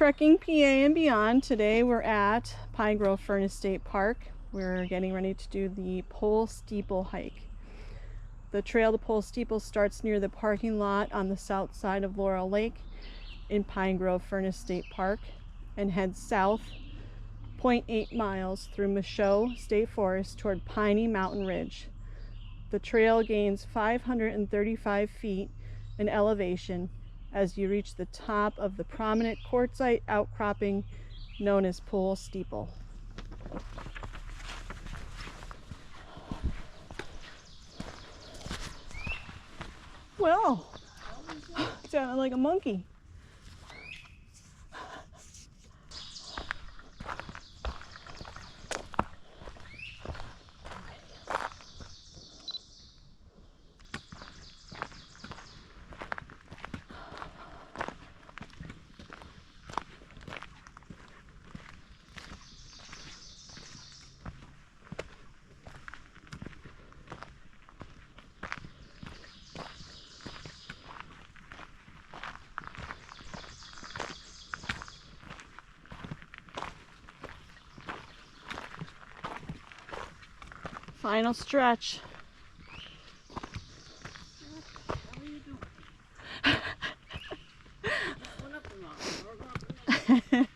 Trekking PA and beyond. Today we're at Pine Grove Furnace State Park. We're getting ready to do the Pole Steeple hike. The trail to Pole Steeple starts near the parking lot on the south side of Laurel Lake in Pine Grove Furnace State Park and heads south 0.8 miles through Michaud State Forest toward Piney Mountain Ridge. The trail gains 535 feet in elevation as you reach the top of the prominent quartzite outcropping known as Pole Steeple. Well, sounded like a monkey. Final stretch. What are you doing? Going up the mountain. We're going up the mountain.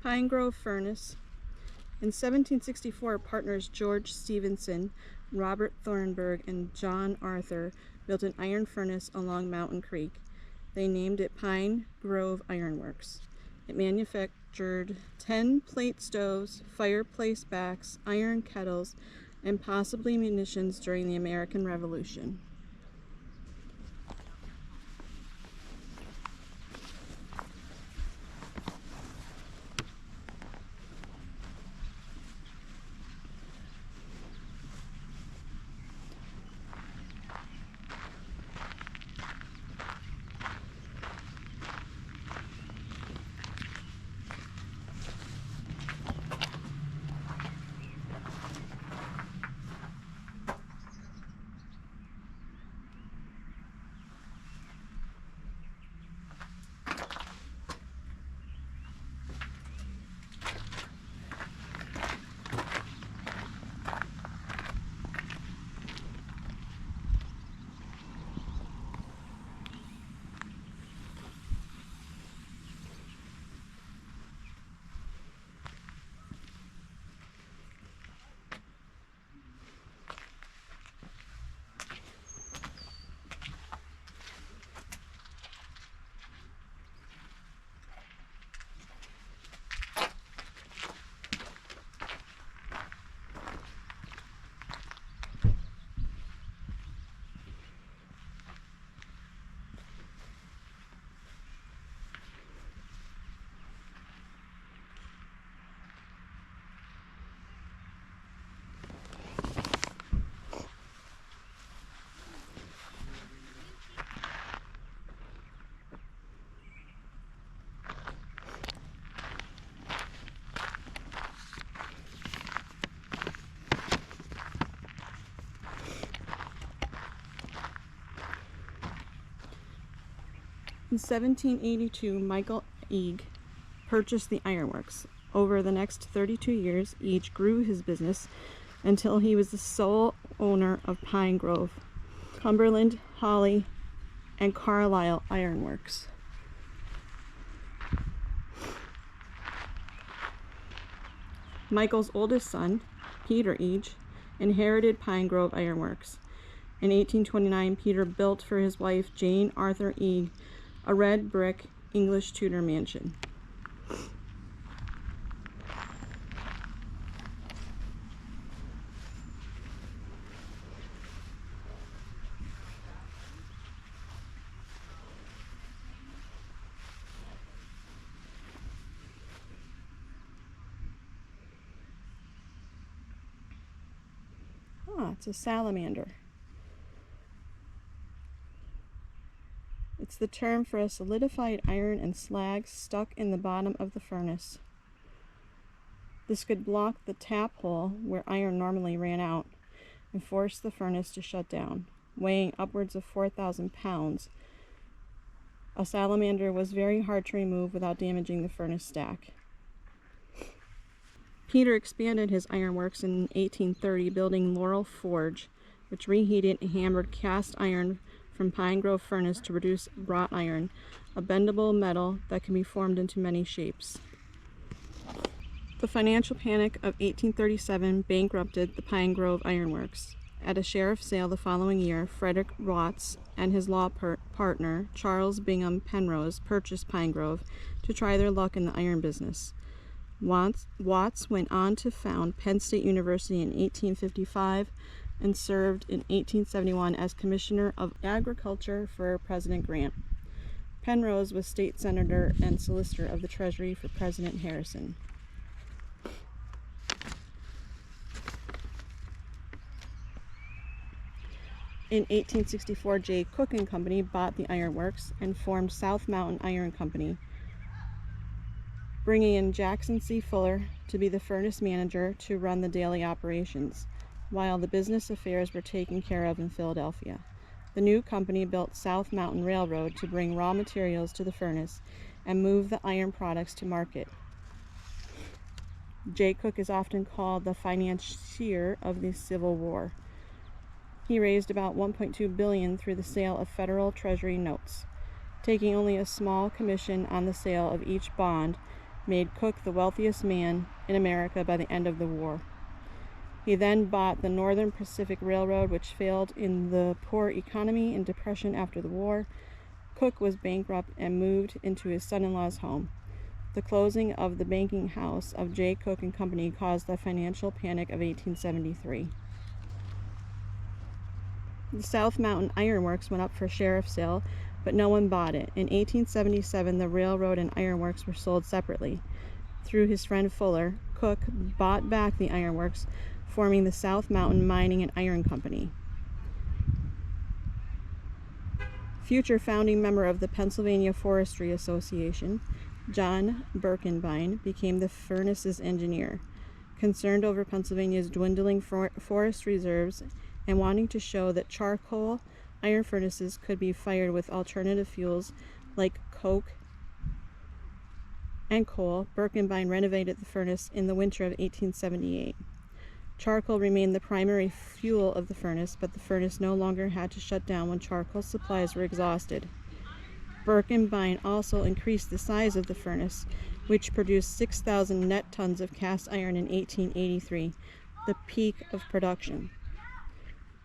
Pine Grove Furnace. In 1764, partners George Stephenson, Robert Thornburg, and John Arthur built an iron furnace along Mountain Creek. They named it Pine Grove Iron Works. It manufactured 10 plate stoves, fireplace backs, iron kettles, and possibly munitions during the American Revolution. In 1782, Michael Eage purchased the ironworks. Over the next 32 years, Eage grew his business until he was the sole owner of Pine Grove, Cumberland, Hawley, and Carlisle Ironworks. Michael's oldest son, Peter Eage, inherited Pine Grove Ironworks. In 1829, Peter built for his wife, Jane Arthur Eage, a red brick English Tudor mansion. It's a salamander. It's the term for a solidified iron and slag stuck in the bottom of the furnace. This could block the tap hole where iron normally ran out and force the furnace to shut down. Weighing upwards of 4,000 pounds, a salamander was very hard to remove without damaging the furnace stack. Peter expanded his ironworks in 1830, building Laurel Forge, which reheated and hammered cast iron from Pine Grove furnace to produce wrought iron, a bendable metal that can be formed into many shapes. The financial panic of 1837 bankrupted the Pine Grove Ironworks. At a sheriff sale the following year, Frederick Watts and his law partner, Charles Bingham Penrose, purchased Pine Grove to try their luck in the iron business. Watts went on to found Penn State University in 1855 and served in 1871 as Commissioner of Agriculture for President Grant. Penrose was state senator and solicitor of the Treasury for President Harrison. In 1864, J. Cook & Company bought the ironworks and formed South Mountain Iron Company, bringing in Jackson C. Fuller to be the furnace manager to run the daily operations, while the business affairs were taken care of in Philadelphia. The new company built South Mountain Railroad to bring raw materials to the furnace and move the iron products to market. J. Cook is often called the financier of the Civil War. He raised about $1.2 billion through the sale of Federal Treasury notes. Taking only a small commission on the sale of each bond, made Cook the wealthiest man in America by the end of the war. He then bought the Northern Pacific Railroad, which failed in the poor economy and depression after the war. Cook was bankrupt and moved into his son-in-law's home. The closing of the banking house of J. Cook and Company caused the financial panic of 1873. The South Mountain Iron Works went up for sheriff sale, but no one bought it. In 1877, the railroad and ironworks were sold separately. Through his friend Fuller, Cook bought back the ironworks, forming the South Mountain Mining and Iron Company. Future founding member of the Pennsylvania Forestry Association, John Birkenbein, became the furnace's engineer. Concerned over Pennsylvania's dwindling forest reserves and wanting to show that charcoal iron furnaces could be fired with alternative fuels like coke and coal, Birkenbein renovated the furnace in the winter of 1878. Charcoal remained the primary fuel of the furnace, but the furnace no longer had to shut down when charcoal supplies were exhausted. Birkenbein also increased the size of the furnace, which produced 6,000 net tons of cast iron in 1883, the peak of production.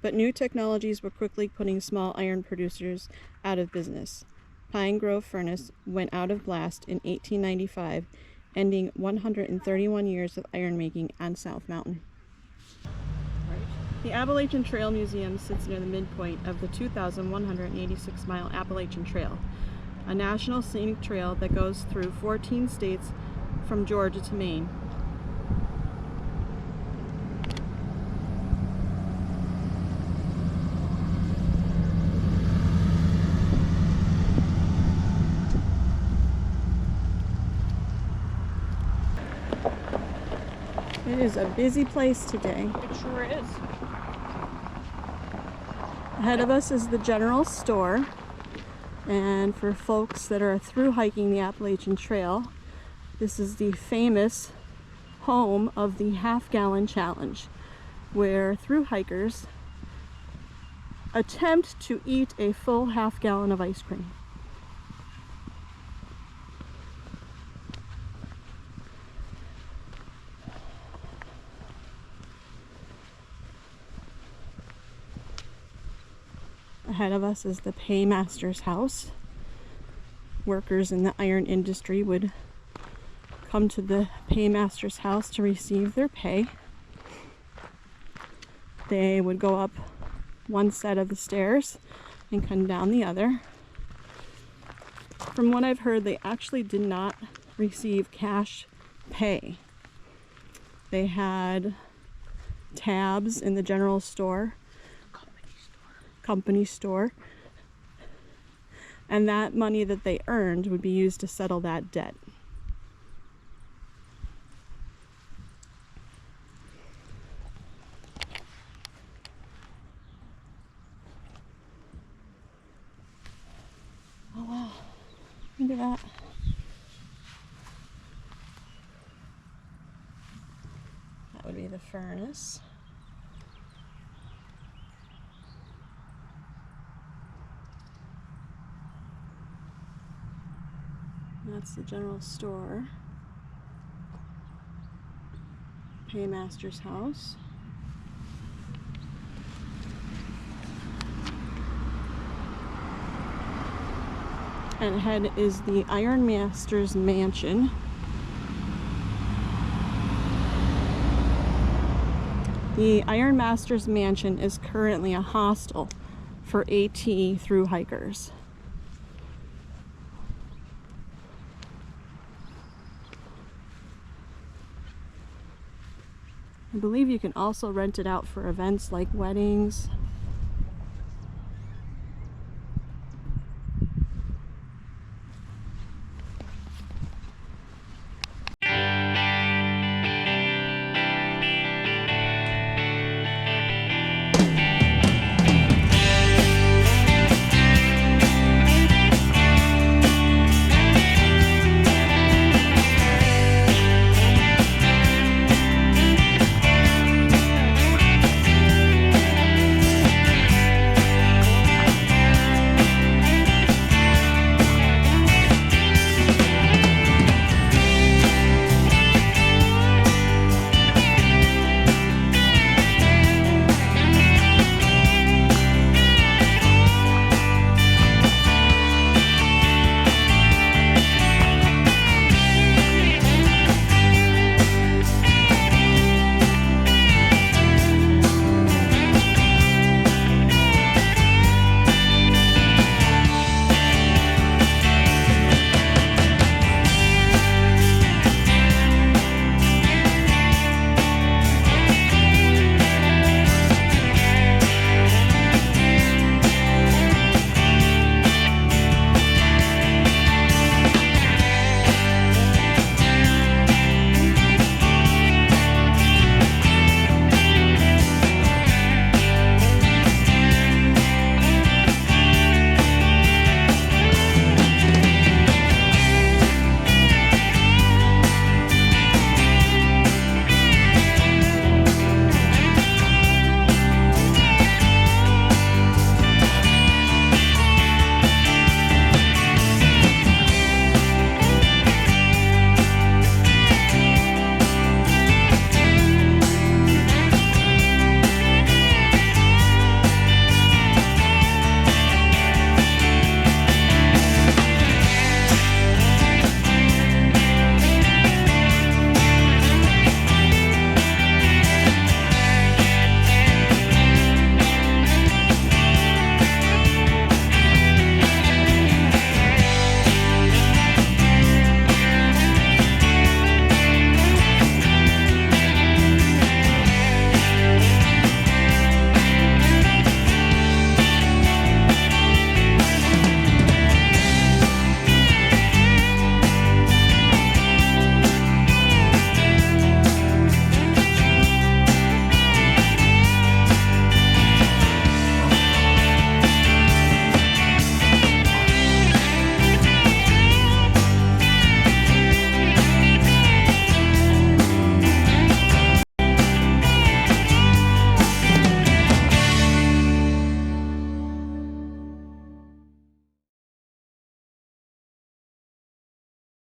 But new technologies were quickly putting small iron producers out of business. Pine Grove Furnace went out of blast in 1895, ending 131 years of iron making on South Mountain. The Appalachian Trail Museum sits near the midpoint of the 2,186-mile Appalachian Trail, a national scenic trail that goes through 14 states from Georgia to Maine. It is a busy place today. It sure is. Ahead of us is the general store, and for folks that are through hiking the Appalachian Trail, this is the famous home of the half-gallon challenge, where through hikers attempt to eat a full half-gallon of ice cream. Ahead of us is the paymaster's house. Workers in the iron industry would come to the paymaster's house to receive their pay. They would go up one set of the stairs and come down the other. From what I've heard, they actually did not receive cash pay. They had tabs in the general store, company store, and that money that they earned would be used to settle that debt. Oh wow, look at that. That would be the furnace. That's the general store. Paymaster's house. And ahead is the Iron Master's mansion. The Iron Master's mansion is currently a hostel for AT through hikers. I believe you can also rent it out for events like weddings.